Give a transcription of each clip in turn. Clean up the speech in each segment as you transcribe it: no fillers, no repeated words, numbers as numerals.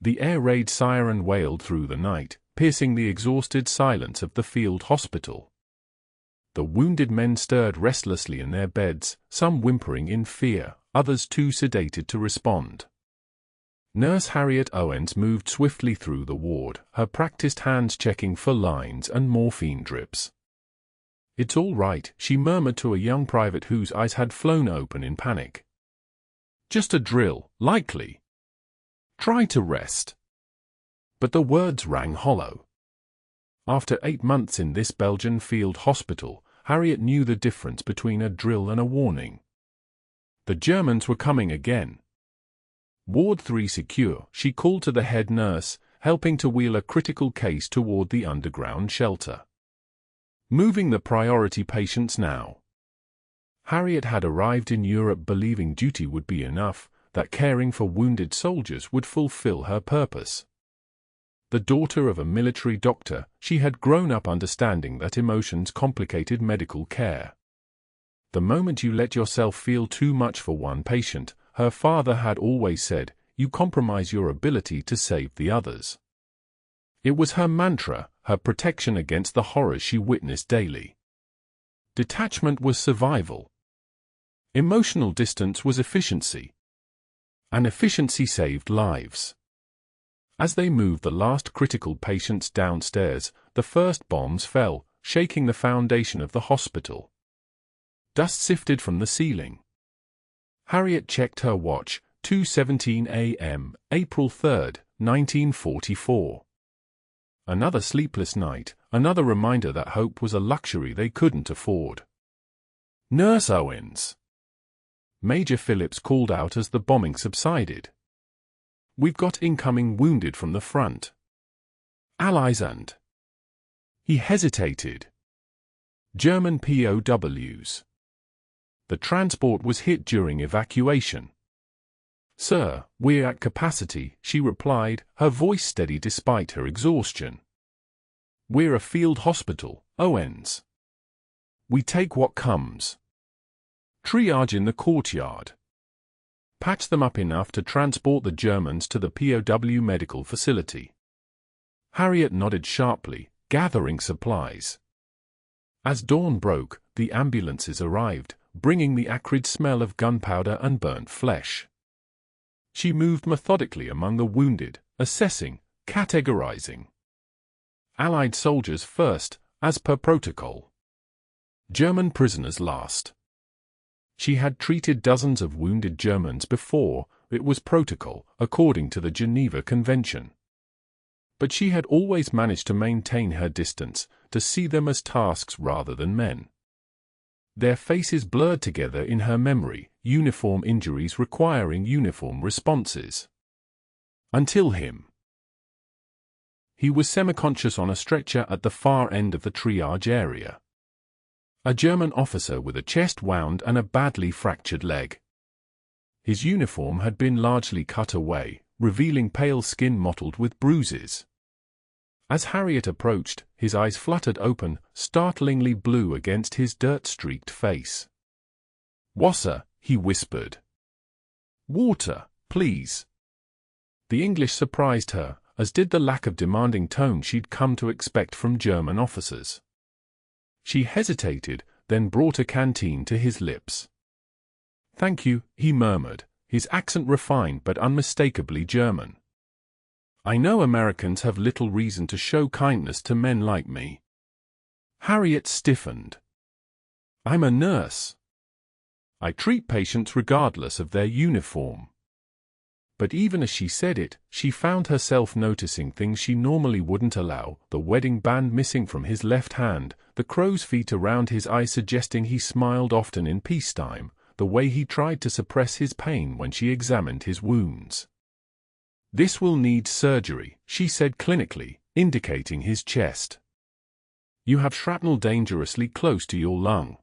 The air raid siren wailed through the night, piercing the exhausted silence of the field hospital. The wounded men stirred restlessly in their beds, some whimpering in fear, others too sedated to respond. Nurse Harriet Owens moved swiftly through the ward, her practiced hands checking for lines and morphine drips. "It's all right," she murmured to a young private whose eyes had flown open in panic. "Just a drill, likely. Try to rest." But the words rang hollow. After 8 months in this Belgian field hospital, Harriet knew the difference between a drill and a warning. The Germans were coming again. Ward 3 secure, she called to the head nurse, helping to wheel a critical case toward the underground shelter. Moving the priority patients now. Harriet had arrived in Europe believing duty would be enough, that caring for wounded soldiers would fulfill her purpose. The daughter of a military doctor, she had grown up understanding that emotions complicated medical care. The moment you let yourself feel too much for one patient, her father had always said, you compromise your ability to save the others. It was her mantra, her protection against the horrors she witnessed daily. Detachment was survival. Emotional distance was efficiency. And efficiency saved lives. As they moved the last critical patients downstairs, the first bombs fell, shaking the foundation of the hospital. Dust sifted from the ceiling. Harriet checked her watch, 2:17 a.m., April 3, 1944. Another sleepless night, another reminder that hope was a luxury they couldn't afford. "Nurse Owens!" Major Phillips called out as the bombing subsided. "We've got incoming wounded from the front. Allies and..." He hesitated. "German POWs. The transport was hit during evacuation." "Sir, we're at capacity," she replied, her voice steady despite her exhaustion. "We're a field hospital, Owens. We take what comes. Triage in the courtyard. Patch them up enough to transport the Germans to the POW medical facility." Harriet nodded sharply, gathering supplies. As dawn broke, the ambulances arrived, bringing the acrid smell of gunpowder and burnt flesh. She moved methodically among the wounded, assessing, categorizing. Allied soldiers first, as per protocol. German prisoners last. She had treated dozens of wounded Germans before, it was protocol, according to the Geneva Convention. But she had always managed to maintain her distance, to see them as tasks rather than men. Their faces blurred together in her memory, uniform injuries requiring uniform responses. Until him. He was semi-conscious on a stretcher at the far end of the triage area. A German officer with a chest wound and a badly fractured leg. His uniform had been largely cut away, revealing pale skin mottled with bruises. As Harriet approached, his eyes fluttered open, startlingly blue against his dirt-streaked face. "Wasser," he whispered. "Water, please." The English surprised her, as did the lack of demanding tone she'd come to expect from German officers. She hesitated, then brought a canteen to his lips. "Thank you," he murmured, his accent refined but unmistakably German. "I know Americans have little reason to show kindness to men like me." Harriet stiffened. "I'm a nurse. I treat patients regardless of their uniform." But even as she said it, she found herself noticing things she normally wouldn't allow, the wedding band missing from his left hand, the crow's feet around his eye suggesting he smiled often in peacetime, the way he tried to suppress his pain when she examined his wounds. "This will need surgery," she said clinically, indicating his chest. "You have shrapnel dangerously close to your lung."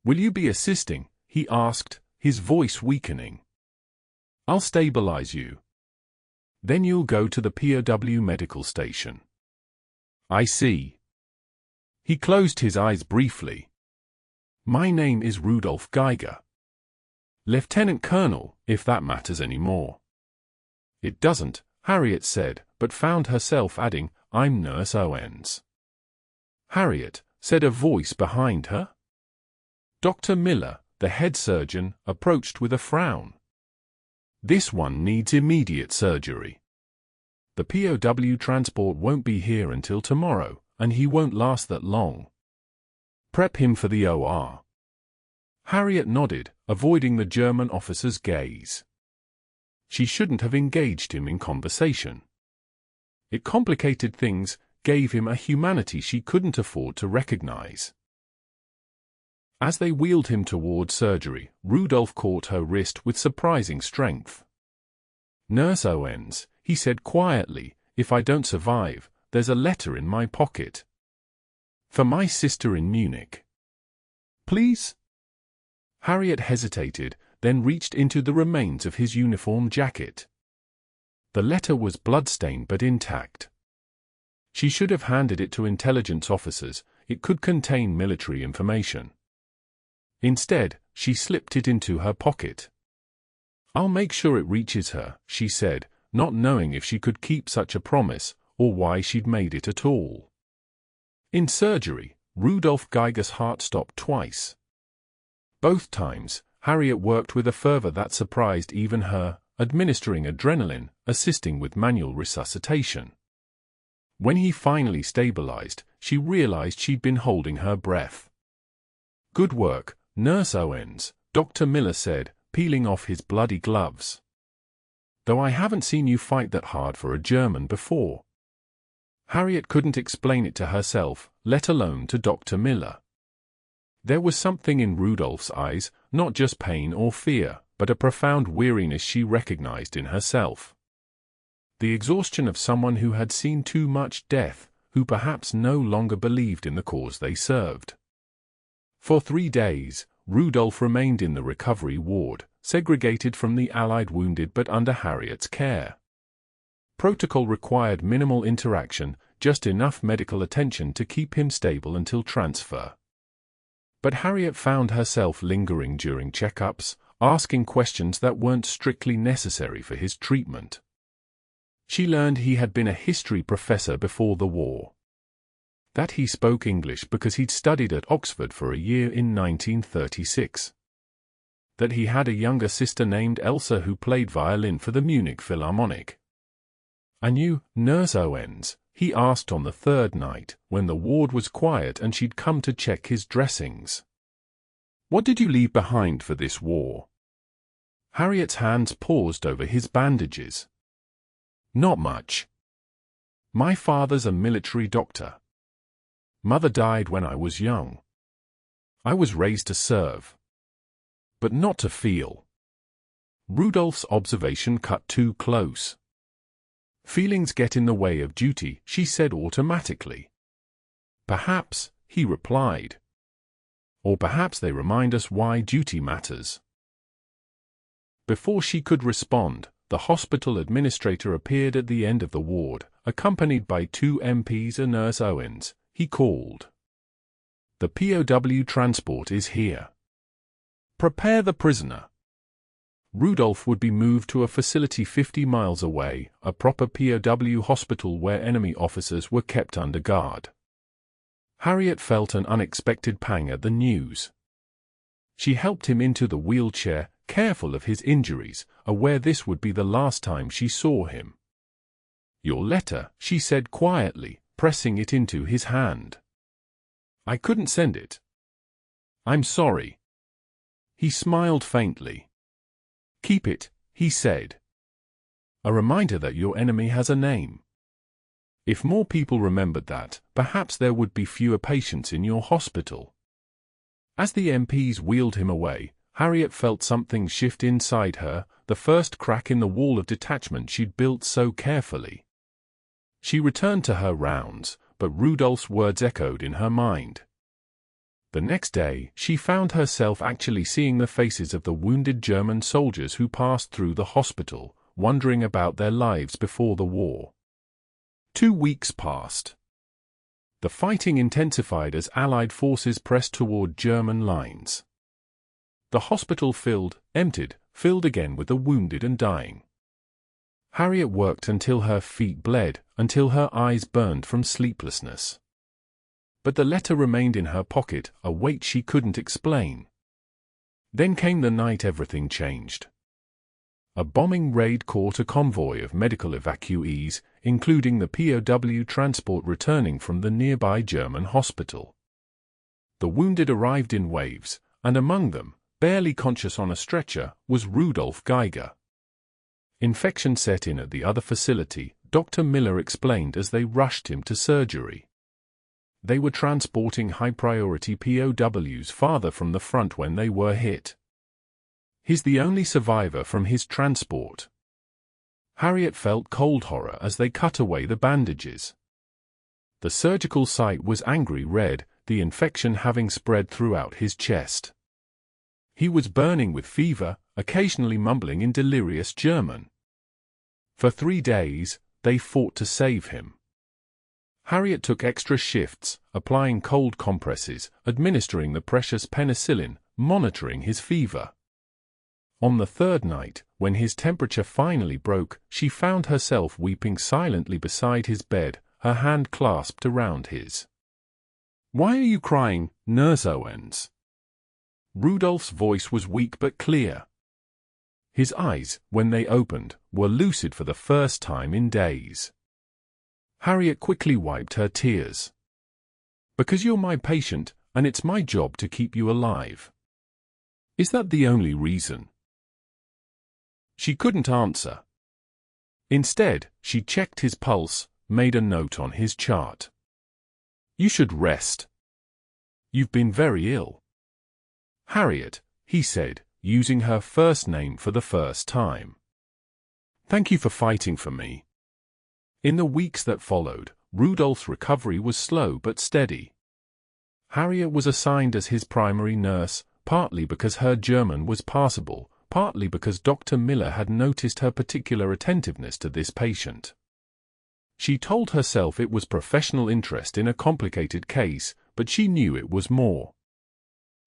"Will you be assisting?" he asked, his voice weakening. "I'll stabilize you. Then you'll go to the POW medical station." "I see." He closed his eyes briefly. "My name is Rudolf Geiger. Lieutenant Colonel, if that matters any more." "It doesn't," Harriet said, but found herself adding, "I'm Nurse Owens." "Harriet," said a voice behind her. Dr. Miller, the head surgeon, approached with a frown. "This one needs immediate surgery. The POW transport won't be here until tomorrow, and he won't last that long. Prep him for the OR." Harriet nodded, avoiding the German officer's gaze. She shouldn't have engaged him in conversation. It complicated things, gave him a humanity she couldn't afford to recognize. As they wheeled him toward surgery, Rudolf caught her wrist with surprising strength. "Nurse Owens," he said quietly, "if I don't survive, there's a letter in my pocket. For my sister in Munich. Please?" Harriet hesitated, then reached into the remains of his uniform jacket. The letter was bloodstained but intact. She should have handed it to intelligence officers. It could contain military information. Instead, she slipped it into her pocket. "I'll make sure it reaches her," she said, not knowing if she could keep such a promise, or why she'd made it at all. In surgery, Rudolf Geiger's heart stopped twice. Both times, Harriet worked with a fervor that surprised even her, administering adrenaline, assisting with manual resuscitation. When he finally stabilized, she realized she'd been holding her breath. "Good work, Nurse Owens," Dr. Miller said, peeling off his bloody gloves. "Though I haven't seen you fight that hard for a German before." Harriet couldn't explain it to herself, let alone to Dr. Miller. There was something in Rudolf's eyes, not just pain or fear, but a profound weariness she recognized in herself. The exhaustion of someone who had seen too much death, who perhaps no longer believed in the cause they served. For 3 days, Rudolf remained in the recovery ward, segregated from the Allied wounded but under Harriet's care. Protocol required minimal interaction, just enough medical attention to keep him stable until transfer. But Harriet found herself lingering during checkups, asking questions that weren't strictly necessary for his treatment. She learned he had been a history professor before the war. That he spoke English because he'd studied at Oxford for a year in 1936. That he had a younger sister named Elsa who played violin for the Munich Philharmonic. "Are you Nurse Owens?" he asked on the 3rd night, when the ward was quiet and she'd come to check his dressings. "What did you leave behind for this war?" Harriet's hands paused over his bandages. "Not much. My father's a military doctor. Mother died when I was young. I was raised to serve. But not to feel." Rudolf's observation cut too close. "Feelings get in the way of duty," she said automatically. "Perhaps," he replied. "Or perhaps they remind us why duty matters." Before she could respond, the hospital administrator appeared at the end of the ward, accompanied by 2 MPs and Nurse Owens. He called. "The POW transport is here. Prepare the prisoner." Rudolf would be moved to a facility 50 miles away, a proper POW hospital where enemy officers were kept under guard. Harriet felt an unexpected pang at the news. She helped him into the wheelchair, careful of his injuries, aware this would be the last time she saw him. "Your letter," she said quietly, pressing it into his hand. "I couldn't send it. I'm sorry." He smiled faintly. "Keep it," he said. "A reminder that your enemy has a name. If more people remembered that, perhaps there would be fewer patients in your hospital." As the MPs wheeled him away, Harriet felt something shift inside her, the first crack in the wall of detachment she'd built so carefully. She returned to her rounds, but Rudolf's words echoed in her mind. The next day, she found herself actually seeing the faces of the wounded German soldiers who passed through the hospital, wondering about their lives before the war. 2 weeks passed. The fighting intensified as Allied forces pressed toward German lines. The hospital filled, emptied, filled again with the wounded and dying. Harriet worked until her feet bled, until her eyes burned from sleeplessness. But the letter remained in her pocket, a weight she couldn't explain. Then came the night everything changed. A bombing raid caught a convoy of medical evacuees, including the POW transport returning from the nearby German hospital. The wounded arrived in waves, and among them, barely conscious on a stretcher, was Rudolf Geiger. Infection set in at the other facility, Dr. Miller explained as they rushed him to surgery. They were transporting high-priority POWs farther from the front when they were hit. He's the only survivor from his transport. Harriet felt cold horror as they cut away the bandages. The surgical site was angry red, the infection having spread throughout his chest. He was burning with fever, occasionally mumbling in delirious German. For 3 days, they fought to save him. Harriet took extra shifts, applying cold compresses, administering the precious penicillin, monitoring his fever. On the 3rd night, when his temperature finally broke, she found herself weeping silently beside his bed, her hand clasped around his. "Why are you crying, Nurse Owens?" Rudolf's voice was weak but clear. His eyes, when they opened, were lucid for the first time in days. Harriet quickly wiped her tears. "Because you're my patient, and it's my job to keep you alive." "Is that the only reason?" She couldn't answer. Instead, she checked his pulse, made a note on his chart. "You should rest. You've been very ill." "Harriet," he said, using her first name for the first time. "Thank you for fighting for me." In the weeks that followed, Rudolf's recovery was slow but steady. Harriet was assigned as his primary nurse, partly because her German was passable, partly because Dr. Miller had noticed her particular attentiveness to this patient. She told herself it was professional interest in a complicated case, but she knew it was more.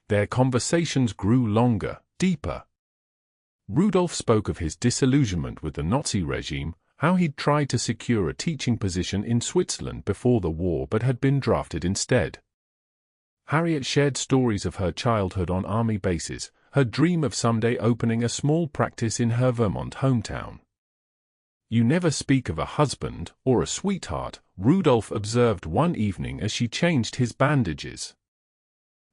Their conversations grew longer, deeper. Rudolf spoke of his disillusionment with the Nazi regime, how he'd tried to secure a teaching position in Switzerland before the war but had been drafted instead. Harriet shared stories of her childhood on army bases, her dream of someday opening a small practice in her Vermont hometown. "You never speak of a husband or a sweetheart," Rudolf observed one evening as she changed his bandages.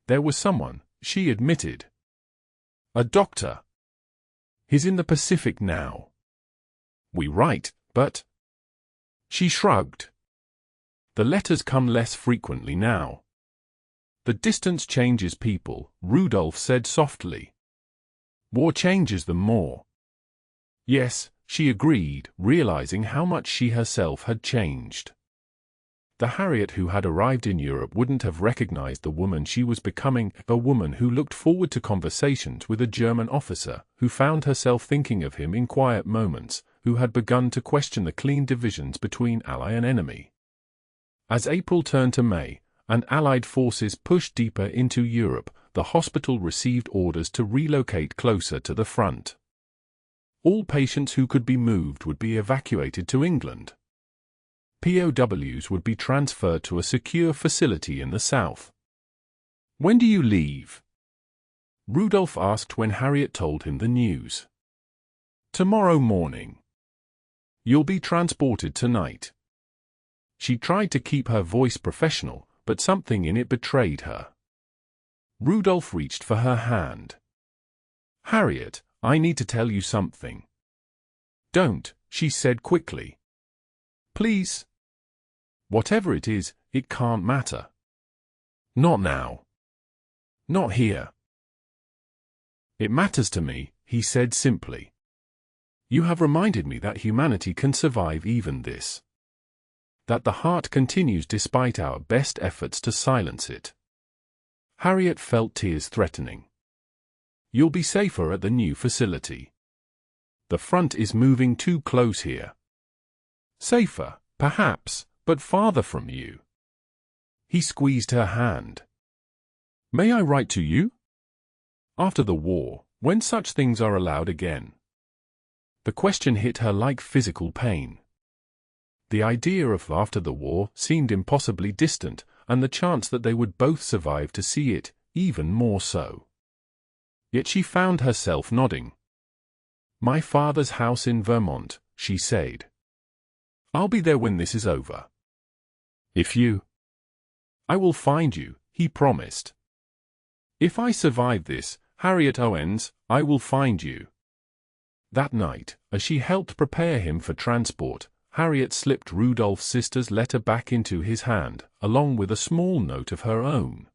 "There was someone," she admitted. "A doctor. He's in the Pacific now. We write, but—" She shrugged. "The letters come less frequently now." "The distance changes people," Rudolf said softly. "War changes them more." "Yes," she agreed, realizing how much she herself had changed. The Harriet who had arrived in Europe wouldn't have recognized the woman she was becoming, a woman who looked forward to conversations with a German officer, who found herself thinking of him in quiet moments, who had begun to question the clean divisions between ally and enemy. As April turned to May, and Allied forces pushed deeper into Europe, the hospital received orders to relocate closer to the front. All patients who could be moved would be evacuated to England. POWs would be transferred to a secure facility in the south. "When do you leave?" Rudolf asked when Harriet told him the news. "Tomorrow morning. You'll be transported tonight." She tried to keep her voice professional, but something in it betrayed her. Rudolf reached for her hand. "Harriet, I need to tell you something." "Don't," she said quickly. "Please." "Whatever it is, it can't matter." "Not now. Not here." "It matters to me," he said simply. "You have reminded me that humanity can survive even this. That the heart continues despite our best efforts to silence it." Harriet felt tears threatening. "You'll be safer at the new facility. The front is moving too close here." "Safer, perhaps, but farther from you." He squeezed her hand. "May I write to you?" "After the war, when such things are allowed again." The question hit her like physical pain. The idea of after the war seemed impossibly distant, and the chance that they would both survive to see it, even more so. Yet she found herself nodding. "My father's house in Vermont," she said. "I'll be there when this is over." "If you—" "I will find you," he promised. "If I survive this, Harriet Owens, I will find you." That night, as she helped prepare him for transport, Harriet slipped Rudolf's sister's letter back into his hand, along with a small note of her own.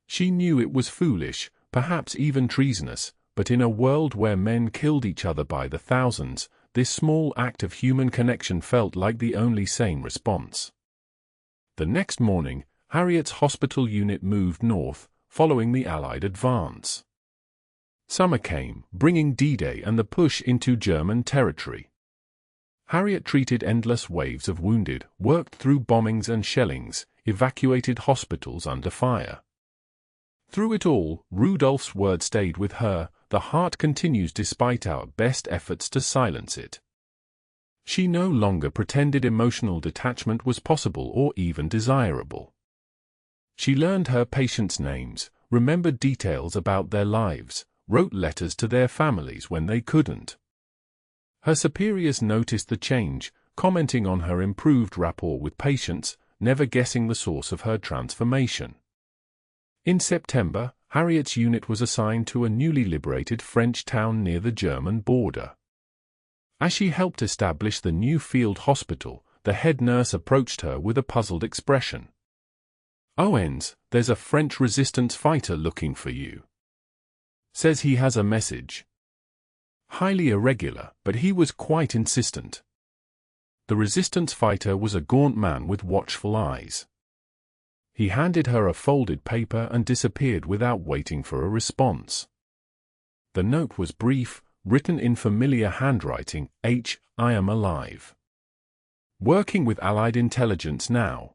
She knew it was foolish, perhaps even treasonous, but in a world where men killed each other by the thousands, this small act of human connection felt like the only sane response. The next morning, Harriet's hospital unit moved north, following the Allied advance. Summer came, bringing D-Day and the push into German territory. Harriet treated endless waves of wounded, worked through bombings and shellings, evacuated hospitals under fire. Through it all, Rudolf's word stayed with her: "The heart continues despite our best efforts to silence it." She no longer pretended emotional detachment was possible or even desirable. She learned her patients' names, remembered details about their lives, wrote letters to their families when they couldn't. Her superiors noticed the change, commenting on her improved rapport with patients, never guessing the source of her transformation. In September, Harriet's unit was assigned to a newly liberated French town near the German border. As she helped establish the new field hospital, the head nurse approached her with a puzzled expression. "Owens, there's a French resistance fighter looking for you. Says he has a message." Highly irregular, but he was quite insistent. The resistance fighter was a gaunt man with watchful eyes. He handed her a folded paper and disappeared without waiting for a response. The note was brief, written in familiar handwriting: "I am alive. Working with Allied intelligence now.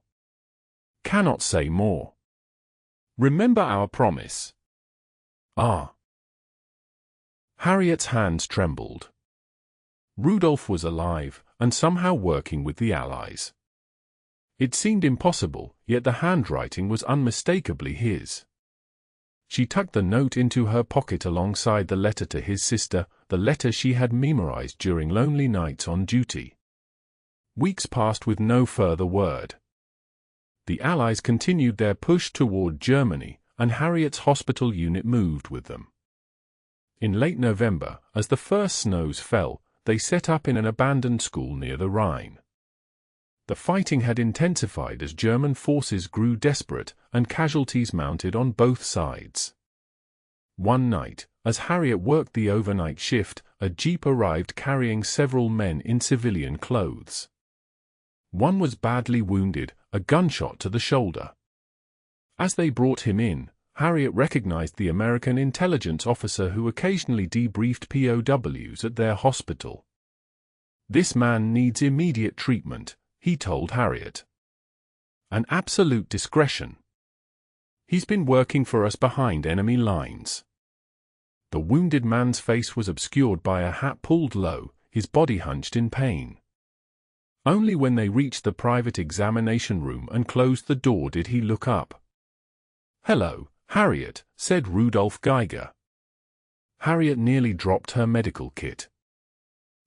Cannot say more. Remember our promise. Ah." Harriet's hands trembled. Rudolf was alive, and somehow working with the Allies. It seemed impossible, yet the handwriting was unmistakably his. She tucked the note into her pocket alongside the letter to his sister, the letter she had memorized during lonely nights on duty. Weeks passed with no further word. The Allies continued their push toward Germany, and Harriet's hospital unit moved with them. In late November, as the first snows fell, they set up in an abandoned school near the Rhine. The fighting had intensified as German forces grew desperate, and casualties mounted on both sides. One night, as Harriet worked the overnight shift, a jeep arrived carrying several men in civilian clothes. One was badly wounded, a gunshot to the shoulder. As they brought him in, Harriet recognized the American intelligence officer who occasionally debriefed POWs at their hospital. "This man needs immediate treatment," he told Harriet. "An absolute discretion. He's been working for us behind enemy lines." The wounded man's face was obscured by a hat pulled low, his body hunched in pain. Only when they reached the private examination room and closed the door did he look up. "Hello, Harriet," said Rudolf Geiger. Harriet nearly dropped her medical kit.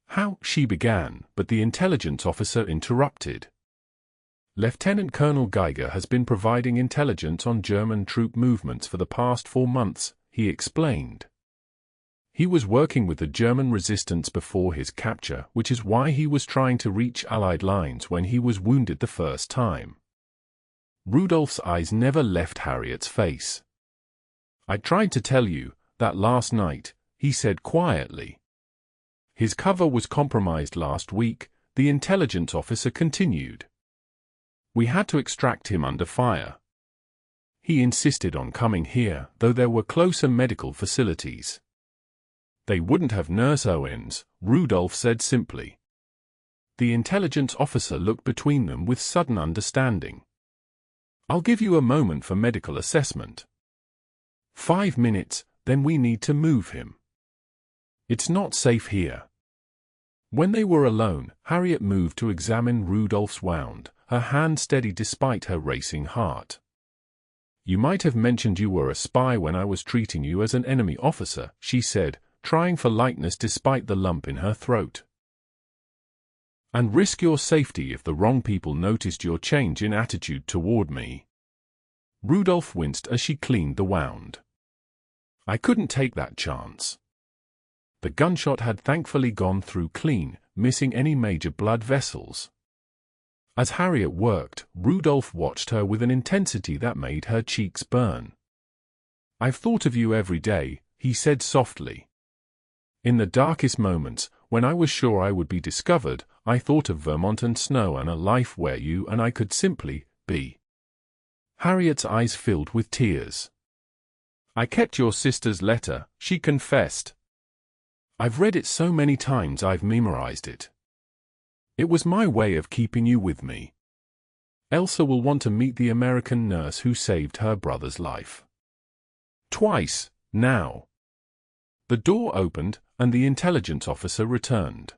"How," she began, but the intelligence officer interrupted. "Lieutenant Colonel Geiger has been providing intelligence on German troop movements for the past 4 months, he explained. He was working with the German resistance before his capture, which is why he was trying to reach Allied lines when he was wounded the first time." Rudolf's eyes never left Harriet's face. "I tried to tell you that last night," he said quietly. "His cover was compromised last week," the intelligence officer continued. "We had to extract him under fire. He insisted on coming here, though there were closer medical facilities." "They wouldn't have Nurse Owens," Rudolf said simply. The intelligence officer looked between them with sudden understanding. "I'll give you a moment for medical assessment. 5 minutes, then we need to move him. It's not safe here." When they were alone, Harriet moved to examine Rudolf's wound, her hand steady despite her racing heart. "You might have mentioned you were a spy when I was treating you as an enemy officer," she said, trying for lightness despite the lump in her throat. "And risk your safety if the wrong people noticed your change in attitude toward me." Rudolf winced as she cleaned the wound. "I couldn't take that chance." The gunshot had thankfully gone through clean, missing any major blood vessels. As Harriet worked, Rudolf watched her with an intensity that made her cheeks burn. "I've thought of you every day," he said softly. "In the darkest moments, when I was sure I would be discovered, I thought of Vermont and snow and a life where you and I could simply be." Harriet's eyes filled with tears. "I kept your sister's letter," she confessed. "I've read it so many times I've memorized it. It was my way of keeping you with me. Elsa will want to meet the American nurse who saved her brother's life. Twice, now." The door opened, and the intelligence officer returned.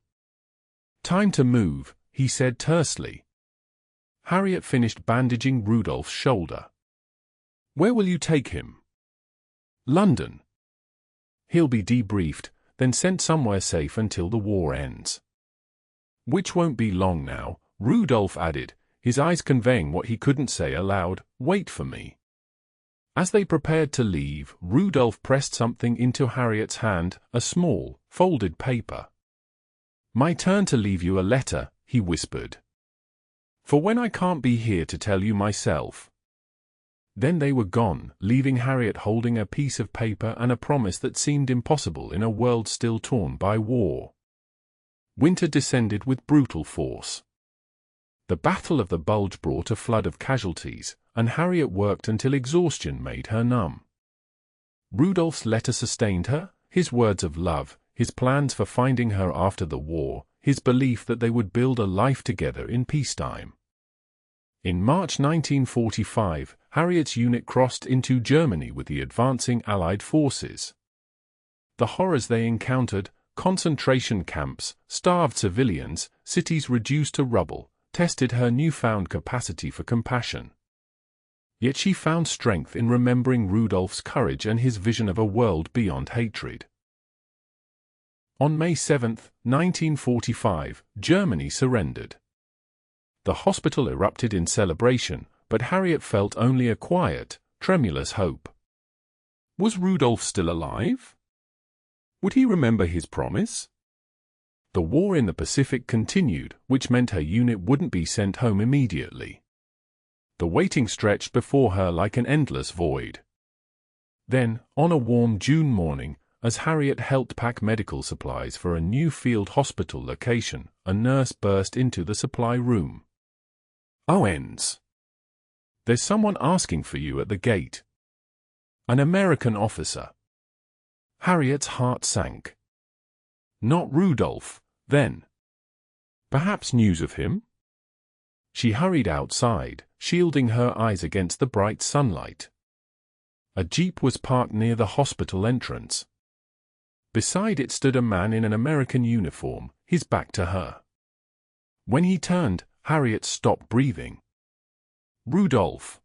"Time to move," he said tersely. Harriet finished bandaging Rudolf's shoulder. "Where will you take him?" "London. He'll be debriefed, then sent somewhere safe until the war ends." "Which won't be long now," Rudolf added, his eyes conveying what he couldn't say aloud. "Wait for me." As they prepared to leave, Rudolf pressed something into Harriet's hand, a small, folded paper. "My turn to leave you a letter," he whispered. "For when I can't be here to tell you myself." Then they were gone, leaving Harriet holding a piece of paper and a promise that seemed impossible in a world still torn by war. Winter descended with brutal force. The Battle of the Bulge brought a flood of casualties, and Harriet worked until exhaustion made her numb. Rudolf's letter sustained her, his words of love, his plans for finding her after the war, his belief that they would build a life together in peacetime. In March 1945, Harriet's unit crossed into Germany with the advancing Allied forces. The horrors they encountered, concentration camps, starved civilians, cities reduced to rubble, tested her newfound capacity for compassion. Yet she found strength in remembering Rudolf's courage and his vision of a world beyond hatred. On May 7, 1945, Germany surrendered. The hospital erupted in celebration, but Harriet felt only a quiet, tremulous hope. Was Rudolf still alive? Would he remember his promise? The war in the Pacific continued, which meant her unit wouldn't be sent home immediately. The waiting stretched before her like an endless void. Then, on a warm June morning, as Harriet helped pack medical supplies for a new field hospital location, a nurse burst into the supply room. "Owens, there's someone asking for you at the gate." An American officer. Harriet's heart sank. Not Rudolf, then. Perhaps news of him? She hurried outside, shielding her eyes against the bright sunlight. A jeep was parked near the hospital entrance. Beside it stood a man in an American uniform, his back to her. When he turned, Harriet stopped breathing. Rudolf.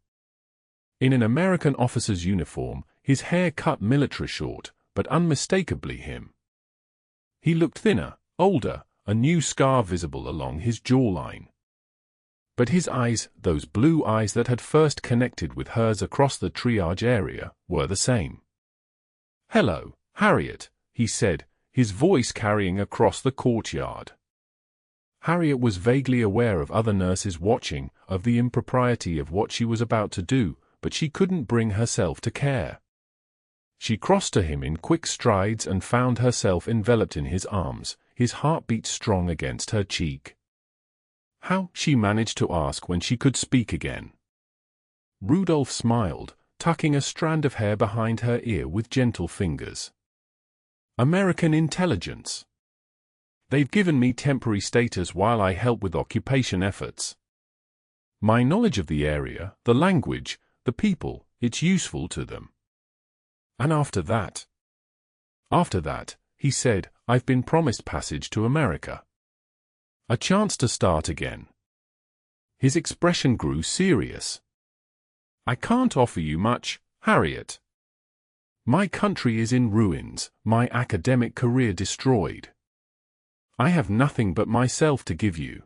In an American officer's uniform, his hair cut military short, but unmistakably him. He looked thinner, older, a new scar visible along his jawline. But his eyes, those blue eyes that had first connected with hers across the triage area, were the same. "Hello, Harriet," he said, his voice carrying across the courtyard. Harriet was vaguely aware of other nurses watching, of the impropriety of what she was about to do, but she couldn't bring herself to care. She crossed to him in quick strides and found herself enveloped in his arms, his heartbeat strong against her cheek. How, she managed to ask when she could speak again. Rudolf smiled, tucking a strand of hair behind her ear with gentle fingers. "American intelligence. They've given me temporary status while I help with occupation efforts. My knowledge of the area, the language, the people, it's useful to them. And after that," he said, "I've been promised passage to America." A chance to start again. His expression grew serious. I can't offer you much, Harriet. My country is in ruins, my academic career destroyed. I have nothing but myself to give you.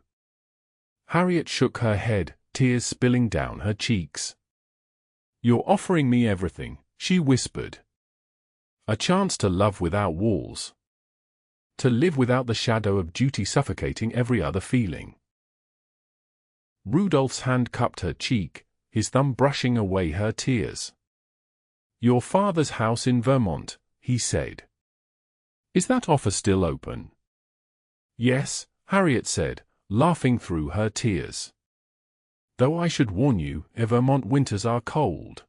Harriet shook her head, tears spilling down her cheeks. You're offering me everything, she whispered. A chance to love without walls. To live without the shadow of duty suffocating every other feeling. Rudolf's hand cupped her cheek, his thumb brushing away her tears. Your father's house in Vermont, he said. Is that offer still open? Yes, Harriet said, laughing through her tears. Though I should warn you, Vermont winters are cold.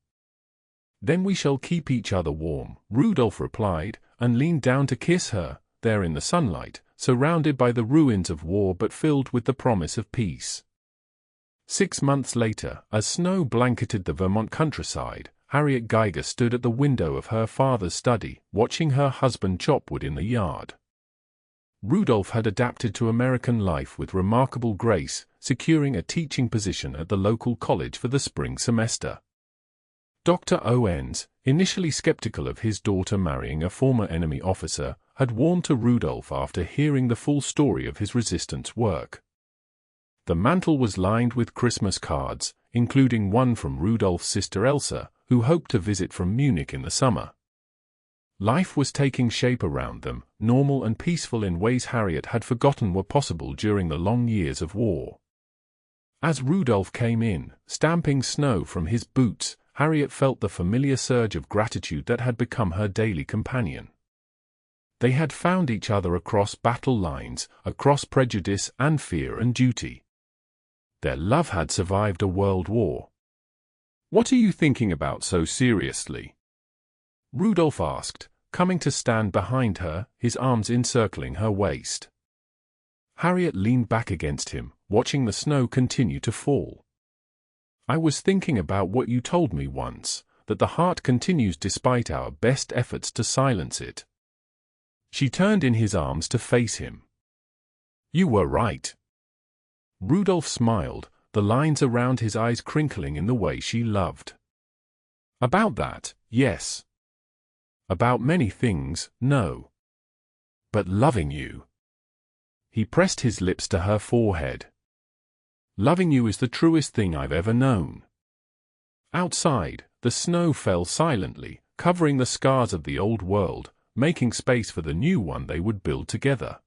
Then we shall keep each other warm, Rudolf replied, and leaned down to kiss her, there in the sunlight, surrounded by the ruins of war but filled with the promise of peace. 6 months later, as snow blanketed the Vermont countryside, Harriet Geiger stood at the window of her father's study, watching her husband chop wood in the yard. Rudolf had adapted to American life with remarkable grace, securing a teaching position at the local college for the spring semester. Dr. Owens, initially skeptical of his daughter marrying a former enemy officer, had warned to Rudolf after hearing the full story of his resistance work. The mantel was lined with Christmas cards, including one from Rudolf's sister Elsa, who hoped to visit from Munich in the summer. Life was taking shape around them, normal and peaceful in ways Harriet had forgotten were possible during the long years of war. As Rudolf came in, stamping snow from his boots, Harriet felt the familiar surge of gratitude that had become her daily companion. They had found each other across battle lines, across prejudice and fear and duty. Their love had survived a world war. What are you thinking about so seriously? Rudolf asked, coming to stand behind her, his arms encircling her waist. Harriet leaned back against him, watching the snow continue to fall. I was thinking about what you told me once, that the heart continues despite our best efforts to silence it. She turned in his arms to face him. You were right. Rudolf smiled, the lines around his eyes crinkling in the way she loved. About that, yes. About many things, no. But loving you. He pressed his lips to her forehead. Loving you is the truest thing I've ever known. Outside, the snow fell silently, covering the scars of the old world, making space for the new one they would build together.